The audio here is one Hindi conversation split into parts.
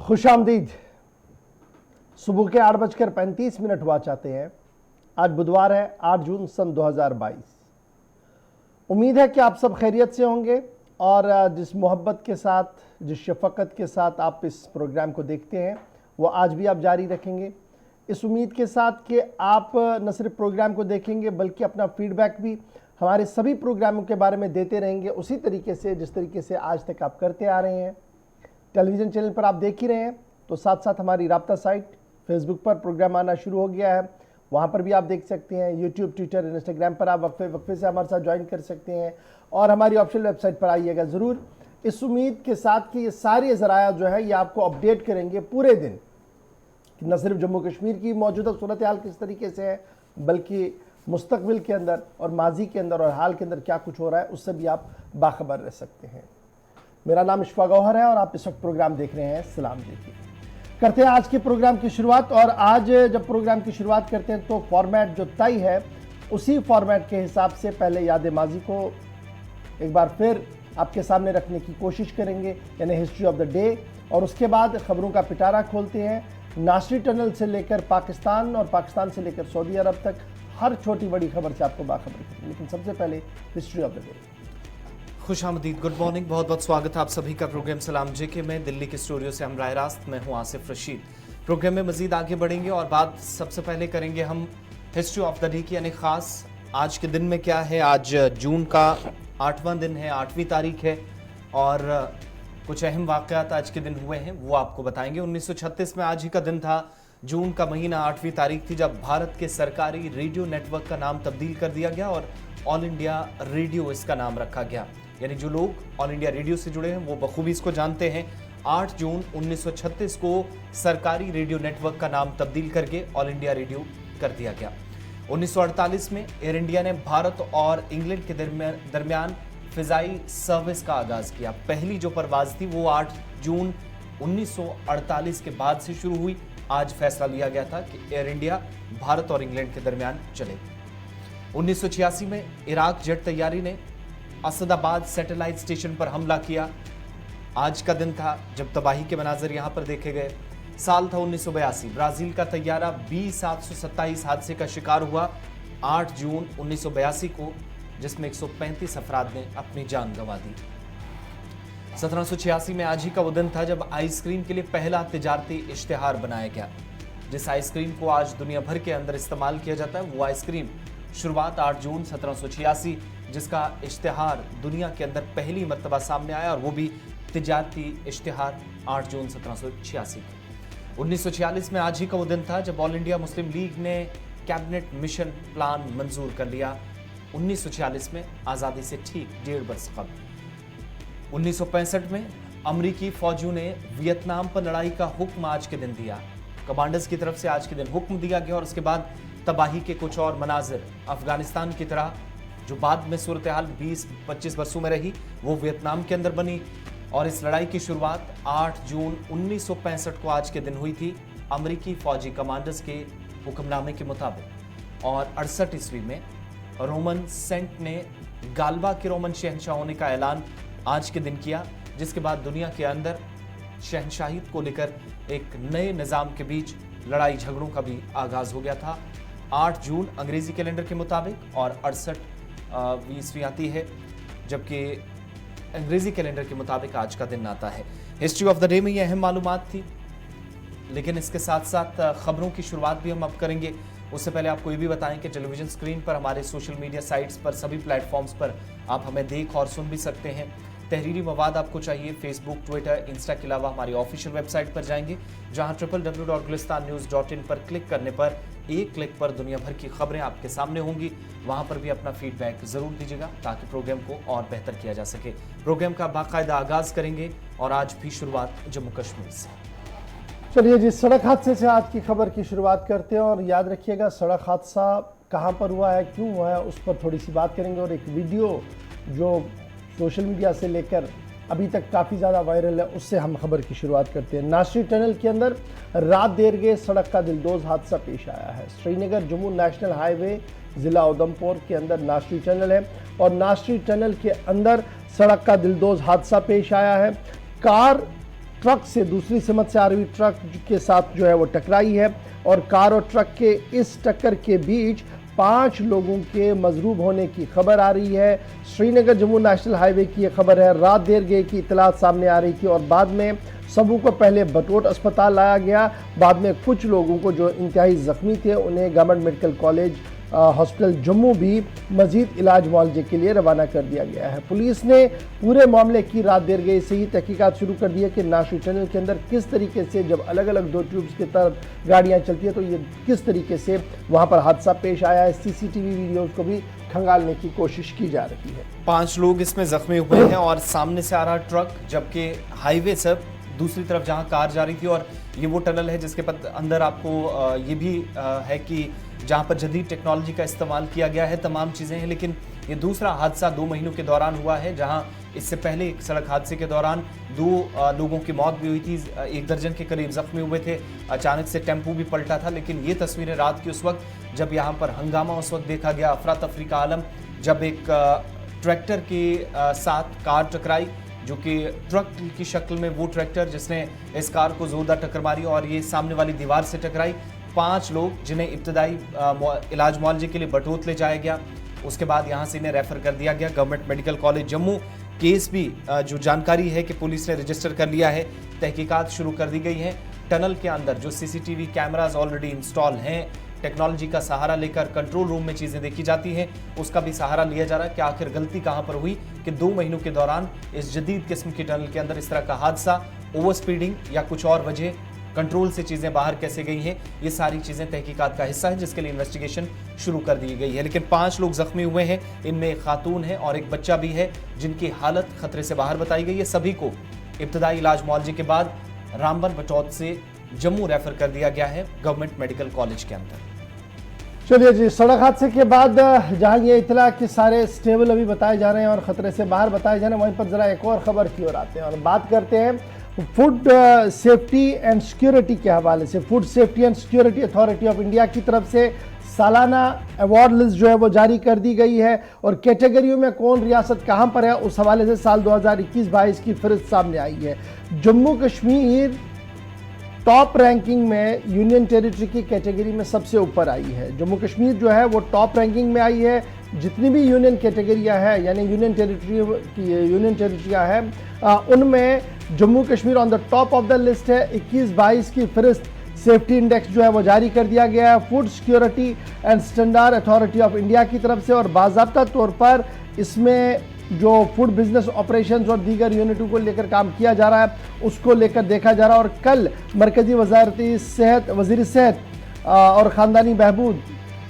खुशामदीद। सुबह के 8:35 हुआ चाहते हैं। आज बुधवार है, 8 जून सन 2022। उम्मीद है कि आप सब खैरियत से होंगे और जिस मोहब्बत के साथ, जिस शफकत के साथ आप इस प्रोग्राम को देखते हैं वो आज भी आप जारी रखेंगे। इस उम्मीद के साथ कि आप न सिर्फ प्रोग्राम को देखेंगे बल्कि अपना फीडबैक भी हमारे सभी प्रोग्रामों के बारे में देते रहेंगे, उसी तरीके से जिस तरीके से आज तक आप करते आ रहे हैं। टेलीविज़न चैनल पर आप देख ही रहे हैं, तो साथ साथ हमारी राब्ता साइट फेसबुक पर प्रोग्राम आना शुरू हो गया है, वहाँ पर भी आप देख सकते हैं। यूट्यूब, ट्विटर, इंस्टाग्राम पर आप वक्फे से हमारे साथ ज्वाइन कर सकते हैं और हमारी ऑफिशियल वेबसाइट पर आइएगा ज़रूर, इस उम्मीद के साथ कि ये सारे ज़राया जो है ये आपको अपडेट करेंगे पूरे दिन कि न सिर्फ जम्मू कश्मीर की मौजूदा सूरत हाल किस तरीके से है, बल्कि मुस्तकबिल के अंदर और माजी के अंदर और हाल के अंदर क्या कुछ हो रहा है उससे भी आप बाखबर रह सकते हैं। मेरा नाम इशफा गौहर है और आप इस वक्त प्रोग्राम देख रहे हैं सलाम देखिए। करते हैं आज के प्रोग्राम की शुरुआत। और आज जब प्रोग्राम की शुरुआत करते हैं तो फॉर्मेट जो तय है उसी फॉर्मेट के हिसाब से पहले याद माजी को एक बार फिर आपके सामने रखने की कोशिश करेंगे, यानी हिस्ट्री ऑफ द डे, और उसके बाद खबरों का पिटारा खोलते हैं। नासरी टनल से लेकर पाकिस्तान और पाकिस्तान से लेकर सऊदी अरब तक हर छोटी बड़ी खबर से आपको बाखबर करेंगे, लेकिन सबसे पहले हिस्ट्री ऑफ द डे। खुशामदीद, गुड मॉर्निंग, बहुत बहुत स्वागत है आप सभी का प्रोग्राम सलाम जेके में। दिल्ली के स्टूडियो से हम राय रास्त, मैं हूं आसिफ रशीद। प्रोग्राम में मजीद आगे बढ़ेंगे और बात सबसे पहले करेंगे हम हिस्ट्री ऑफ द डे की, यानी खास आज के दिन में क्या है। आज जून का 8वां दिन है, 8वीं तारीख है और कुछ अहम वाक़यात आज के दिन हुए हैं वो आपको बताएंगे। 1936 में आज ही का दिन था, जून का महीना, 8वीं तारीख थी, जब भारत के सरकारी रेडियो नेटवर्क का नाम तब्दील कर दिया गया और ऑल इंडिया रेडियो इसका नाम रखा गया। यानी जो लोग ऑल इंडिया रेडियो से जुड़े हैं वो बखूबी इसको जानते हैं। 8 जून 1936 को सरकारी रेडियो नेटवर्क का नाम तब्दील करके ऑल इंडिया रेडियो कर दिया गया। 1948 में एयर इंडिया ने भारत और इंग्लैंड के दरमियान फिजाई सर्विस का आगाज किया। पहली जो परवाज थी वो 8 जून 1948 के बाद से शुरू हुई। आज फैसला लिया गया था कि एयर इंडिया भारत और इंग्लैंड के दरमियान चलेगी। 1986 में इराक जेट तैयारी ने असदाबाद सैटेलाइट स्टेशन पर हमला किया। आज का दिन था जब तबाही के मनाजर यहां पर देखे गए। साल था 1982, ब्राजील का तैयारा B727 हादसे का शिकार हुआ 8 जून 1982 को, जिसमें 135 अफराद ने अपनी जान गंवा दी। 1786 में आज ही का वो दिन था जब आइसक्रीम के लिए पहला तिजारती इश्तिहार बनाया गया। जिस आइसक्रीम को आज दुनिया भर के अंदर इस्तेमाल किया जाता है वो आइसक्रीम शुरुआत 8 जून 1786, जिसका इश्तिहार दुनिया के अंदर पहली मर्तबा सामने आया और वो भी तिजारती इश्तिहार 8 जून 1786। 1946 में आज ही का वो दिन था जब ऑल इंडिया मुस्लिम लीग ने कैबिनेट मिशन प्लान मंजूर कर लिया। 1946 में आज़ादी से ठीक 1.5 बरस कबल। 1965 में अमरीकी फौजियों ने वियतनाम पर लड़ाई का हुक्म आज के दिन दिया। कमांडर्स की तरफ से आज के दिन हुक्म दिया गया और उसके बाद तबाही के कुछ और मनाजिर अफगानिस्तान की तरह जो बाद में सूरत हाल 20-25 वर्षों में रही वो वियतनाम के अंदर बनी। और इस लड़ाई की शुरुआत 8 जून 1965 को आज के दिन हुई थी अमरीकी फौजी कमांडर्स के हुक्मनामे के मुताबिक। और 68 ईस्वी में रोमन सेंट ने गाल्बा के रोमन शहंशाह होने का ऐलान आज के दिन किया, जिसके बाद दुनिया के अंदर शहंशाहियत को लेकर एक नए निज़ाम के बीच लड़ाई झगड़ों का भी आगाज हो गया था। 8 जून अंग्रेजी कैलेंडर के मुताबिक और 68 ईस्वी आती है, जबकि अंग्रेजी कैलेंडर के मुताबिक आज का दिन आता है। हिस्ट्री ऑफ द डे में ये अहम मालूमात थी, लेकिन इसके साथ साथ खबरों की शुरुआत भी हम अब करेंगे। उससे पहले आपको ये भी बताएं कि टेलीविजन स्क्रीन पर, हमारे सोशल मीडिया साइट्स पर, सभी प्लेटफॉर्म्स पर आप हमें देख और सुन भी सकते हैं। तहरीरी मवाद आपको चाहिए, फेसबुक, ट्विटर, इंस्टा के अलावा हमारी ऑफिशियल वेबसाइट पर जाएंगे, जहां www.gulistannews.in पर क्लिक करने पर एक क्लिक पर दुनिया भर की खबरें आपके सामने होंगी। वहां पर भी अपना फीडबैक जरूर दीजिएगा ताकि प्रोग्राम को और बेहतर किया जा सके। प्रोग्राम का बाकायदा आगाज करेंगे और आज भी शुरुआत जम्मू कश्मीर से। चलिए जी, सड़क हादसे से आज की खबर की शुरुआत करते हैं और याद रखिएगा सड़क हादसा कहां पर हुआ है, क्यों हुआ है, उस पर थोड़ी सी बात करेंगे। और एक वीडियो जो सोशल मीडिया से लेकर अभी तक काफ़ी ज़्यादा वायरल है, उससे हम खबर की शुरुआत करते हैं। नासरी टनल के अंदर रात देर गए सड़क का दिलदोज हादसा पेश आया है। श्रीनगर जम्मू नेशनल हाईवे ज़िला उधमपुर के अंदर नासरी टनल है और नाशरी टनल के अंदर सड़क का दिलदोज हादसा पेश आया है। कार ट्रक से दूसरी सिमत से आ रही ट्रक के साथ जो है वो टकराई है और कार और ट्रक के इस टक्कर के बीच 5 लोगों के मजरूब होने की खबर आ रही है। श्रीनगर जम्मू नेशनल हाईवे की यह खबर है। रात देर गए की इतलात सामने आ रही थी और बाद में सबों को पहले बटोट अस्पताल लाया गया। बाद में कुछ लोगों को जो इंतहाई ज़ख्मी थे उन्हें government medical college hospital Jammu भी मजीद इलाज मुआवजे के लिए रवाना कर दिया गया है। पुलिस ने पूरे मामले की रात देर गई से ही तहकीकात शुरू कर दी है कि नाशरी टनल के अंदर किस तरीके से जब अलग अलग 2 ट्यूब्स की तरफ गाड़ियां चलती है तो ये किस तरीके से वहां पर हादसा पेश आया है। सीसीटीवी वीडियोज़ को भी खंगालने की कोशिश की जा रही है। 5 लोग इसमें जख्मी हुए हैं और सामने से आ रहा ट्रक, जबकि हाईवे से दूसरी तरफ जहां कार जा रही थी। और ये वो टनल है जिसके अंदर आपको ये भी है कि जहां पर जदीद टेक्नोलॉजी का इस्तेमाल किया गया है, तमाम चीज़ें हैं। लेकिन ये दूसरा हादसा 2 महीनों के दौरान हुआ है, जहां इससे पहले एक सड़क हादसे के दौरान 2 लोगों की मौत भी हुई थी, 1 दर्जन के करीब जख्मी हुए थे। अचानक से टेम्पू भी पलटा था। लेकिन ये तस्वीरें रात की उस वक्त जब यहाँ पर हंगामा उस वक्त देखा गया, अफरा तफरी का आलम, जब एक ट्रैक्टर के साथ कार टकराई, जो कि ट्रक की शक्ल में वो ट्रैक्टर जिसने इस कार को जोरदार टक्कर मारी और ये सामने वाली दीवार से टकराई। 5 लोग जिन्हें इब्तदाई इलाज मुआवजे के लिए बटोत ले जाया गया, उसके बाद यहाँ से इन्हें रेफर कर दिया गया government medical college Jammu. Case भी जो जानकारी है कि पुलिस ने रजिस्टर कर लिया है, तहकीकात शुरू कर दी गई है। टनल के अंदर जो सीसीटीवी कैमराज ऑलरेडी इंस्टॉल हैं, टेक्नोलॉजी का सहारा लेकर कंट्रोल रूम में चीज़ें देखी जाती हैं, उसका भी सहारा लिया जा रहा है कि आखिर गलती कहां पर हुई कि 2 महीनों के दौरान इस जदीद किस्म की टनल के अंदर इस तरह का हादसा, ओवर स्पीडिंग या कुछ और वजह, कंट्रोल से चीज़ें बाहर कैसे गई हैं, ये सारी चीज़ें तहकीकात का हिस्सा है जिसके लिए इन्वेस्टिगेशन शुरू कर दी गई है। लेकिन 5 लोग जख्मी हुए हैं, इनमें एक खातून है और एक बच्चा भी है जिनकी हालत खतरे से बाहर बताई गई है। सभी को इब्तदाई इलाज मुआवजे के बाद रामबन बटौत से जम्मू रेफर कर दिया गया है गवर्नमेंट मेडिकल कॉलेज के अंदर। चलिए जी, सड़क हादसे के बाद जहां ये इतला कि सारे स्टेबल अभी बताए जा रहे हैं और खतरे से बाहर बताए जा रहे हैं, वहीं पर जरा एक और खबर की ओर आते हैं और बात करते हैं फूड सेफ्टी एंड सिक्योरिटी के हवाले से। Food safety and security authority of India की तरफ से सालाना अवार्ड लिस्ट जो है वो जारी कर दी गई है और कैटेगरियों में कौन रियासत कहां पर है उस हवाले से साल 2021-22 की फहरिस्त सामने आई है। जम्मू कश्मीर टॉप रैंकिंग में यूनियन टेरिटरी की कैटेगरी में सबसे ऊपर आई है। जम्मू कश्मीर जो है वो टॉप रैंकिंग में आई है। जितनी भी यूनियन कैटेगरियां हैं यानी यूनियन टेरिटरियां हैं उनमें Jammu Kashmir on the top of the list है। 21-22 की फहरिस्त सेफ्टी इंडेक्स जो है वो जारी कर दिया गया है food security and standard authority of India की तरफ से और बाज़ाब्ता तौर पर इसमें जो फूड बिजनेस ऑपरेशंस और दीगर यूनिटों को लेकर काम किया जा रहा है उसको लेकर देखा जा रहा है। और कल मरकजी वज़ीर सेहत और ख़ानदानी बहबूद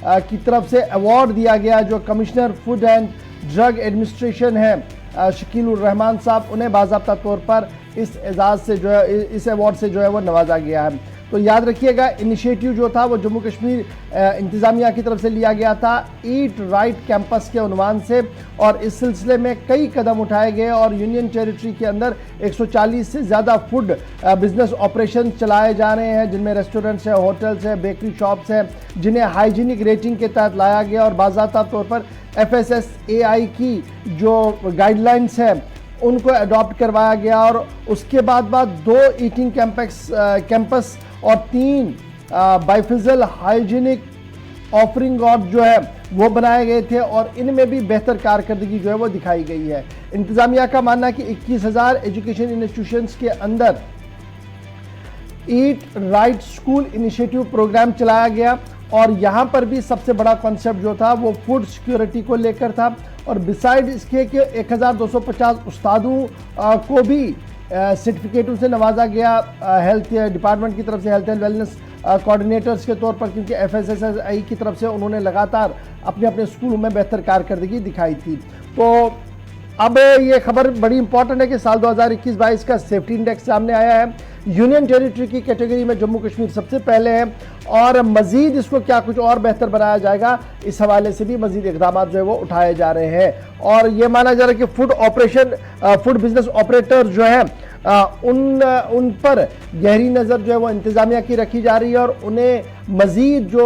की तरफ से अवार्ड दिया गया, जो commissioner food and drug administration है शकीलुर रहमान साहब, उन्हें बाज़ाब्ता तौर पर इस एजाज़ से जो है, इस अवार्ड से जो है वो नवाजा गया है। तो याद रखिएगा, इनिशिएटिव जो था वो जम्मू कश्मीर इंतज़ामिया की तरफ से लिया गया था ईट राइट कैंपस के उन्वान से और इस सिलसिले में कई कदम उठाए गए और यूनियन टेरिटरी के अंदर 140 से ज़्यादा फूड बिजनेस ऑपरेशन चलाए जा रहे हैं, जिनमें रेस्टोरेंट्स हैं, होटल्स हैं, बेकरी शॉप्स हैं, जिन्हें हाइजीनिक रेटिंग के तहत लाया गया और बाज़ाब्ता तौर पर FSSAI की जो गाइडलाइंस है उनको अडॉप्ट करवाया गया और उसके बाद 2 ईटिंग कैंपस और 3 बाइफिजल हाइजीनिक ऑफरिंग और जो है वो बनाए गए थे और इनमें भी बेहतर कारकर्दगी जो है वो दिखाई गई है। इंतज़ामिया का मानना है कि 21,000 एजुकेशन इंस्टीट्यूशंस के अंदर eat right school initiative program चलाया गया और यहाँ पर भी सबसे बड़ा कॉन्सेप्ट जो था वो फूड सिक्योरिटी को लेकर था और बिसाइड इसके कि 1250 उस्तादों को भी सर्टिफिकेटों से नवाजा गया हेल्थ डिपार्टमेंट की तरफ से, हेल्थ एंड वेलनेस कोऑर्डिनेटर्स के तौर पर, क्योंकि FSSAI की तरफ से उन्होंने लगातार अपने अपने स्कूलों में बेहतर कारकर्दगी दिखाई थी। तो अब ये खबर बड़ी इंपॉर्टेंट है कि साल 2021-22 का सेफ्टी इंडेक्स सामने आया है। यूनियन टेरिटरी की कैटेगरी में जम्मू कश्मीर सबसे पहले है और मजीद इसको क्या कुछ और बेहतर बनाया जाएगा इस हवाले से भी मजीद इकदाम जो है वो उठाए जा रहे हैं और ये माना जा रहा है कि फूड बिजनेस ऑपरेटर जो है उन पर गहरी नज़र जो है वो इंतज़ामिया की रखी जा रही है और उन्हें मज़ीद जो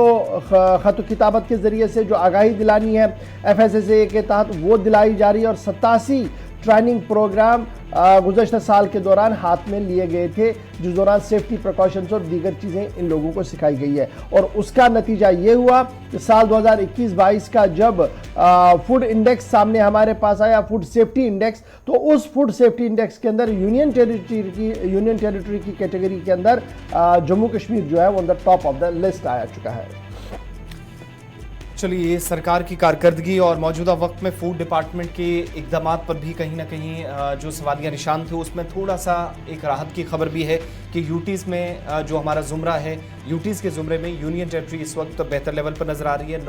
ख़त किताबत के ज़रिए से जो आगाही दिलानी है FSSAI के तहत वो दिलाई जा रही है। और 87 ट्रेनिंग प्रोग्राम गुज़श्ता साल के दौरान हाथ में लिए गए थे, जिस दौरान सेफ्टी प्रिकॉशंस और दीगर चीज़ें इन लोगों को सिखाई गई है। और उसका नतीजा ये हुआ कि साल 2021-22 का जब फूड इंडेक्स सामने हमारे पास आया, फूड सेफ्टी इंडेक्स, तो उस फूड सेफ्टी इंडेक्स के अंदर यूनियन टेरिटरी की कैटेगरी के अंदर जम्मू कश्मीर जो है वो अंदर टॉप ऑफ द लिस्ट आया चुका है। चलिए, सरकार की कारकर्दगी और मौजूदा वक्त में फूड डिपार्टमेंट के इकदाम पर भी कहीं ना कहीं जो सवालिया निशान थे उसमें थोड़ा सा एक राहत की खबर भी है कि यूटीज़ में जो हमारा ज़ुमरा है, यूटीज़ के ज़ुमरे में यूनियन टेरिटरी इस वक्त बेहतर लेवल पर नज़र आ रही है।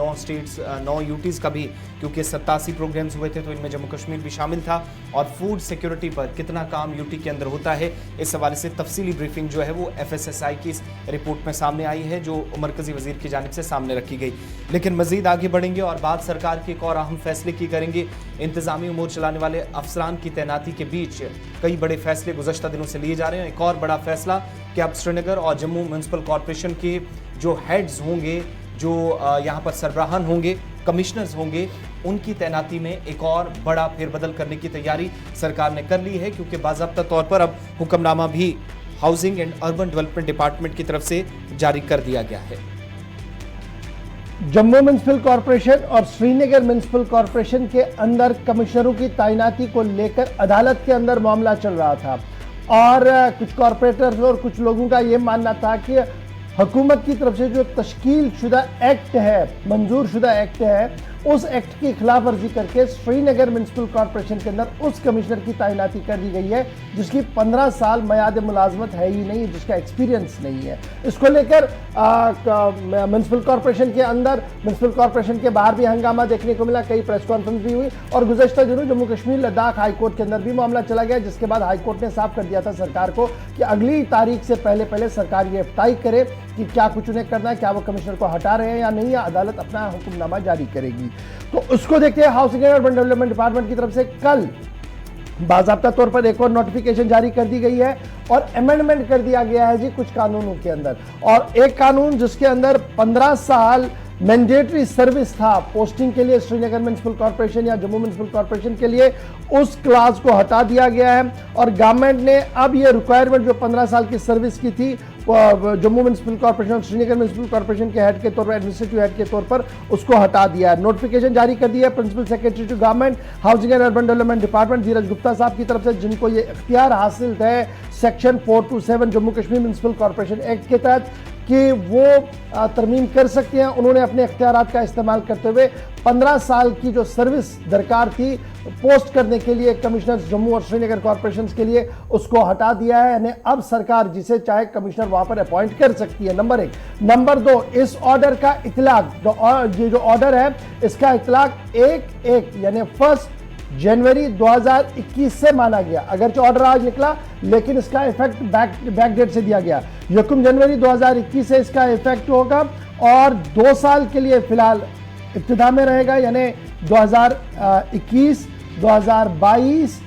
9 यूटीज़ का भी, क्योंकि 87 प्रोग्राम्स हुए थे तो इनमें जम्मू कश्मीर भी शामिल था। और फूड सिक्योरिटी पर कितना काम यूटी के अंदर होता है, इस हवाले से तफसीली ब्रीफिंग जो है वो FSSAI की इस रिपोर्ट में सामने आई है, जो मरकज़ी वज़ीर की जानिब से सामने रखी गई। लेकिन मज़ीद आगे बढ़ेंगे और बात सरकार के एक और अहम फैसले की करेंगे। इंतजामी उमूर चलाने वाले अफसरान की तैनाती के बीच कई बड़े फैसले गुज़श्ता दिनों से लिए जा रहे हैं। एक और बड़ा फैसला कि अब श्रीनगर और जम्मू म्यूनसिपल कॉरपोरेशन के जो हेड्स होंगे, जो यहाँ पर सरबराहान होंगे, कमिश्नर्स होंगे, उनकी तैनाती में एक और बड़ा फेरबदल करने की तैयारी सरकार ने कर ली है, क्योंकि बाज़ाब्ता तौर पर अब हुक्मनामा भी housing and urban development department की तरफ से जारी कर दिया गया है। जम्मू म्यूनसिपल कॉरपोरेशन और श्रीनगर म्यूनसिपल कॉरपोरेशन के अंदर कमिश्नरों की तैनाती को लेकर अदालत के अंदर मामला चल रहा था और कुछ कॉरपोरेटर्स और कुछ लोगों का ये मानना था कि हुकूमत की तरफ से जो तश्कील शुदा एक्ट है, मंजूर शुदा एक्ट है, उस एक्ट की खिलाफ वर्जी करके श्रीनगर म्यूनसिपल कॉरपोरेशन के अंदर उस कमिश्नर की तैनाती कर दी गई है जिसकी 15 साल मयाद मुलाजमत है ही नहीं, जिसका एक्सपीरियंस नहीं है। इसको लेकर म्यूनसिपल कॉरपोरेशन के अंदर, म्यूनसिपल कॉरपोरेशन के बाहर भी हंगामा देखने को मिला, कई प्रेस कॉन्फ्रेंस भी हुई और गुज़श्ता दिनों जम्मू कश्मीर लद्दाख हाई कोर्ट के अंदर भी मामला चला गया, जिसके बाद हाई कोर्ट ने साफ कर दिया था सरकार को कि अगली तारीख से पहले सरकार ये तय करे कि क्या कुछ उन्हें करना है, क्या वो कमिश्नर को हटा रहे हैं या नहीं, या अदालत अपना हुक्मनामा जारी करेगी। तो उसको देखते हैं housing and urban development department की तरफ से कल बाज़ाब्ता तौर पर एक और नोटिफिकेशन जारी कर दी गई है और अमेंडमेंट कर दिया गया है जी कुछ कानूनों के अंदर। और एक कानून जिसके अंदर 15 साल मैंडेटरी सर्विस था पोस्टिंग के लिए श्रीनगर म्यूनसिपल कॉरपोरेशन या जम्मू म्यूनसिपल कॉरपोरेशन के लिए, उस क्लास को हटा दिया गया है और गवर्नमेंट ने अब ये रिक्वायरमेंट जो 15 साल की सर्विस की थी जम्मू म्यूनसिपल कॉरपोरेशन और श्रीनगर म्यूनसिपल कॉरपोरेशन के हेड के तौर पर, एडमिनिस्ट्रेटिव हेड के तौर पर, उसको हटा दिया है। नोटिफिकेशन जारी कर दिया है principal secretary to government housing and urban development department Dheeraj Gupta साहब की तरफ से, जिनको ये इख्तियार हासिल है section 427 Jammu Kashmir municipal corporation act के तहत कि वो तरमीम कर सकते हैं। उन्होंने अपने इख्तियारात का इस्तेमाल करते हुए 15 साल की जो सर्विस दरकार थी पोस्ट करने के लिए कमिश्नर जम्मू और श्रीनगर कॉरपोरेशन के लिए, उसको हटा दिया है। यानी अब सरकार जिसे चाहे कमिश्नर वहां पर अपॉइंट कर सकती है, नंबर 1। नंबर 2, इस ऑर्डर का इतलाक, ये जो ऑर्डर है इसका इतलाक 1 यानी 1 जनवरी 2021 से माना गया। अगरचे ऑर्डर आज निकला लेकिन इसका इफेक्ट बैक डेट से दिया गया, 1 जनवरी 2021 से इसका इफेक्ट होगा और 2 साल के लिए फिलहाल इब्तिदा में रहेगा, यानी 2021 2022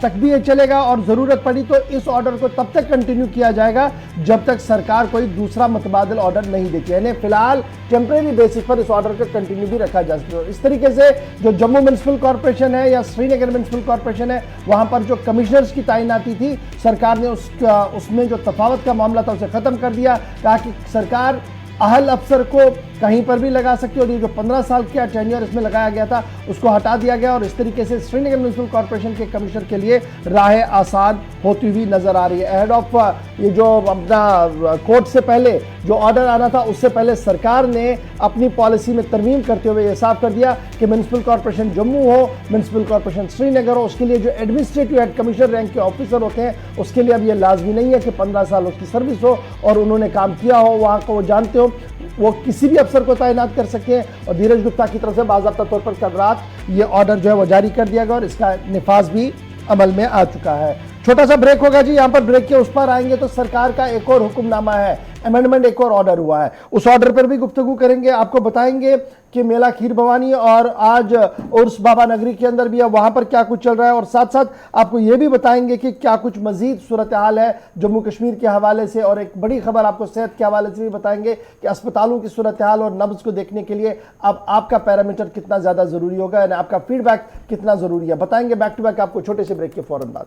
तक भी ये चलेगा और ज़रूरत पड़ी तो इस ऑर्डर को तब तक कंटिन्यू किया जाएगा जब तक सरकार कोई दूसरा मुतबादिल ऑर्डर नहीं देती, यानी फिलहाल टेम्परेरी बेसिस पर इस ऑर्डर को कंटिन्यू भी रखा जा सकता है। इस तरीके से जो जम्मू म्यूनसिपल कॉरपोरेशन है या श्रीनगर म्यूनसिपल कॉरपोरेशन है, वहां पर जो कमिश्नर्स की तैनाती थी सरकार ने उसमें जो तफावत का मामला था उसे ख़त्म कर दिया ताकि सरकार अहल अफसर को कहीं पर भी लगा सकती है और ये जो 15 साल का टेन्योर इसमें लगाया गया था उसको हटा दिया गया और इस तरीके से श्रीनगर म्यूनसिपल कॉरपोरेशन के कमिश्नर के लिए राहें आसान होती हुई नजर आ रही है। अहेड ऑफ ये जो अपना कोर्ट से पहले जो ऑर्डर आना था उससे पहले सरकार ने अपनी पॉलिसी में तरमीम करते हुए ये साफ कर दिया कि म्यूनसिपल कॉरपोरेशन जम्मू हो, म्यूनसिपल कॉरपोरेशन श्रीनगर हो, उसके लिए जो एडमिनिस्ट्रेटिव हेड कमिश्नर रैंक के ऑफिसर होते हैं उसके लिए अब ये लाजमी नहीं है कि 15 साल उसकी सर्विस हो और उन्होंने काम किया हो, वहाँ को वो जानते हो, वो किसी भी अफसर को तैनात कर सकते हैं। और धीरज गुप्ता की तरफ से बाज़ाब्ता तौर पर कल रात ये ऑर्डर जो है वो जारी कर दिया गया और इसका निफाज भी अमल में आ चुका है। छोटा सा ब्रेक होगा जी, यहाँ पर ब्रेक के उस पर आएंगे तो सरकार का एक और हुक्मनामा है अमेंडमेंट एक और ऑर्डर हुआ है, उस ऑर्डर पर भी गुफ्तगू करेंगे। आपको बताएंगे कि मेला खीर भवानी और आज उर्स बाबा नगरी के अंदर भी है, वहां पर क्या कुछ चल रहा है, और साथ साथ आपको यह भी बताएंगे कि क्या कुछ मजीद सूरत हाल है जम्मू कश्मीर के हवाले से। और एक बड़ी खबर आपको सेहत के हवाले से भी बताएंगे कि अस्पतालों की सूरत हाल और नब्ज को देखने के लिए अब आपका पैरामीटर कितना ज्यादा जरूरी होगा, यानी आपका फीडबैक कितना जरूरी है, बताएंगे बैक टू बैक आपको छोटे से ब्रेक के फौरन बाद।